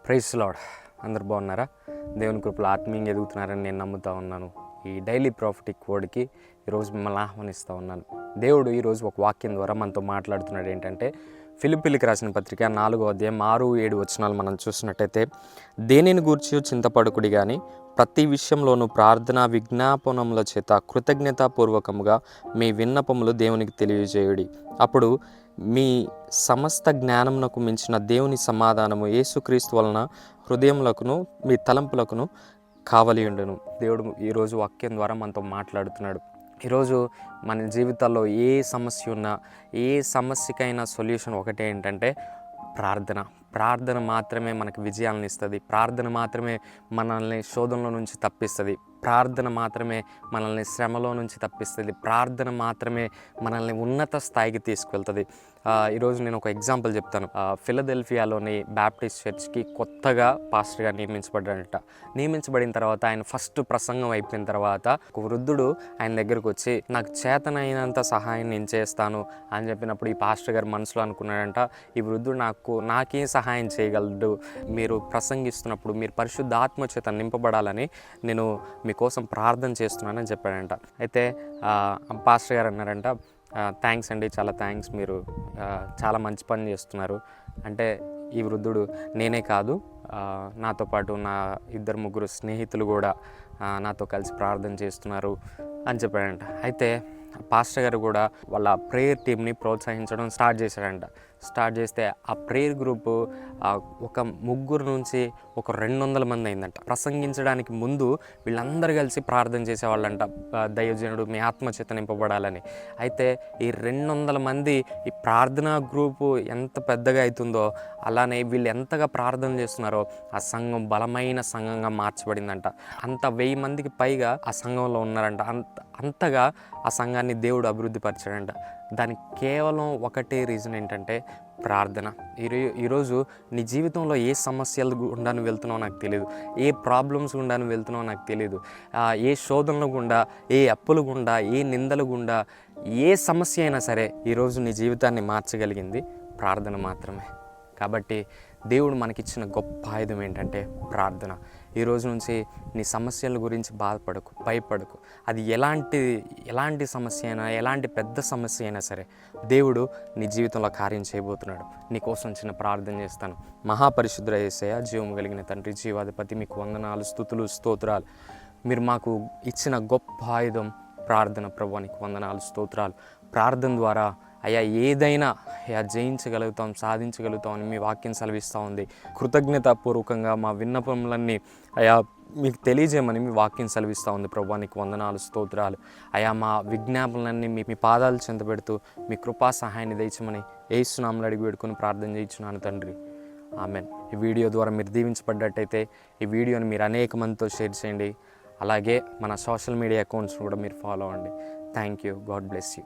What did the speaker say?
Praise lord. అందరు బాగున్నారా? దేవుని కృపలో ఆత్మీయంగా ఎదుగుతున్నారని నేను నమ్ముతా ఉన్నాను. ఈ డైలీ ప్రాఫిటిక్ వర్డ్కి ఈరోజు మిమ్మల్ని ఆహ్వానిస్తూ ఉన్నాను. దేవుడు ఈరోజు ఒక వాక్యం ద్వారా మనతో మాట్లాడుతున్నాడు. ఏంటంటే ఫిలిప్పీలకు రాసిన పత్రిక 4వ అధ్యాయం 6-7 వచనాలు మనం చూసినట్టయితే, దేనిని గూర్చి చింతపడకుడి కానీ ప్రతి విషయంలోనూ ప్రార్థన విజ్ఞాపనముల చేత కృతజ్ఞతాపూర్వకముగా మీ విన్నపములు దేవునికి తెలియజేయుడి. అప్పుడు మీ సమస్త జ్ఞానమునకు మించిన దేవుని సమాధానము యేసుక్రీస్తు వలన హృదయములకును మీ తలంపులకును కావలి ఉండును. దేవుడు ఈరోజు వాక్యం ద్వారా మనతో మాట్లాడుతున్నాడు. ఈరోజు మన జీవితాల్లో ఏ సమస్య ఉన్నా, ఏ సమస్యకైనా సొల్యూషన్ ఒకటే, ఏంటంటే ప్రార్థన మాత్రమే మనకు విజయాలను ఇస్తుంది. ప్రార్థన మాత్రమే మనల్ని శోధనలో నుంచి తప్పిస్తుంది. ప్రార్థన మాత్రమే మనల్ని శ్రమలో నుంచి తప్పిస్తుంది. ప్రార్థన మాత్రమే మనల్ని ఉన్నత స్థాయికి తీసుకువెళ్తుంది. ఈరోజు నేను ఒక ఎగ్జాంపుల్ చెప్తాను. ఫిలదెల్ఫియాలోని బ్యాప్టిస్ట్ చర్చ్కి కొత్తగా పాస్టర్గా నియమించబడిన తర్వాత ఆయన ఫస్ట్ ప్రసంగం అయిపోయిన తర్వాత ఒక వృద్ధుడు ఆయన దగ్గరకు వచ్చి, నాకు చేతనైనంత సహాయం నేను చేస్తాను అని చెప్పినప్పుడు ఈ పాస్టర్ గారు మనసులో అనుకున్నాడంట, ఈ వృద్ధుడు నాకేం సహాయం చేయగలడు, మీరు ప్రసంగిస్తున్నప్పుడు మీరు పరిశుద్ధాత్మ చేత నింపబడాలని నేను మీకోసం ప్రార్థన చేస్తున్నానని చెప్పాడంట. అయితే పాస్టర్ గారు అన్నారంట, థ్యాంక్స్ అండి, చాలా థ్యాంక్స్, మీరు చాలా మంచి పని చేస్తున్నారు అంటే, ఈ వృద్ధుడు నేనే కాదు, నాతో పాటు నా 2-3 స్నేహితులు కూడా నాతో కలిసి ప్రార్థన చేస్తున్నారు అని చెప్పాడంట. అయితే పాస్టర్ గారు కూడా వాళ్ళ ప్రేయర్ టీమ్ని ప్రోత్సహించడం స్టార్ట్ చేస్తే ఆ ప్రేయర్ గ్రూపు ఒక 3 నుంచి ఒక 200 మంది అయిందంట. ప్రసంగించడానికి ముందు వీళ్ళందరూ కలిసి ప్రార్థన చేసేవాళ్ళంట, దైవజనుడు మీ ఆత్మచేత నింపబడాలని. అయితే ఈ 200 మంది ఈ ప్రార్థనా గ్రూపు ఎంత పెద్దగా అవుతుందో అలానే వీళ్ళు ఎంతగా ప్రార్థన చేస్తున్నారో ఆ సంఘం బలమైన సంఘంగా మార్చబడిందంట. అంత 1000 మందికి పైగా ఆ సంఘంలో ఉన్నారంట. అంతగా ఆ సంఘాన్ని దేవుడు అభివృద్ధి పరిచాడంట. దానికి కేవలం ఒకటే రీజన్ ఏంటంటే ప్రార్థన. ఈరోజు నీ జీవితంలో ఏ సమస్యలు గుండా నువ్వు వెళ్తున్నావో నాకు తెలియదు, ఏ ప్రాబ్లమ్స్ గుండా నువ్వు వెళ్తున్నావో నాకు తెలియదు, ఏ శోధనల గుండా, ఏ అప్పుల గుండా, ఏ నిందల గుండా, ఏ సమస్య అయినా సరే ఈరోజు నీ జీవితాన్ని మార్చగలిగింది ప్రార్థన మాత్రమే. కాబట్టి దేవుడు మనకిచ్చిన గొప్ప ఆయుధం ఏంటంటే ప్రార్థన. ఈరోజు నుంచి నీ సమస్యల గురించి బాధపడకు, భయపడకు. అది ఎలాంటి సమస్య అయినా, ఎలాంటి పెద్ద సమస్య అయినా సరే దేవుడు నీ జీవితంలో కార్యం చేయబోతున్నాడు. నీ కోసం చిన్న ప్రార్థన చేస్తాను. మహాపరిశుద్ధ యేసయ్య, జీవము కలిగిన తండ్రి, జీవాధిపతి, మీకు వందనాలు, స్తుతులు, స్తోత్రాలు. మీరు మాకు ఇచ్చిన గొప్ప ఆయుధం ప్రార్థన. ప్రభువా, నీకు వందనాలు, స్తోత్రాలు. ప్రార్థన ద్వారా అయ్యా ఏదైనా జయించగలుగుతాం, సాధించగలుగుతాం అని మీ వాక్యం సెలవిస్తూ ఉంది. కృతజ్ఞతాపూర్వకంగా మా విన్నపములన్నీ అయ్యా మీకు తెలియజేయమని మీ వాక్యం సెలవిస్తూ ఉంది. ప్రభువా, నీకు వందనాలు, స్తోత్రాలు. అయ్యా మా విజ్ఞాపనలన్నీ మీ పాదాలు చెంతబెడుతూ మీ కృపా సహాయాన్ని దయచమని యేసు నామములో అడిగి వేడుకొని ప్రార్థన చేయించున్నాను తండ్రి, ఆమెన్. ఈ వీడియో ద్వారా మీరు దీవించబడ్డట్టయితే ఈ వీడియోని మీరు అనేక మందితో షేర్ చేయండి. అలాగే మన సోషల్ మీడియా అకౌంట్స్ కూడా మీరు ఫాలో అవ్వండి. Thank you. God bless you.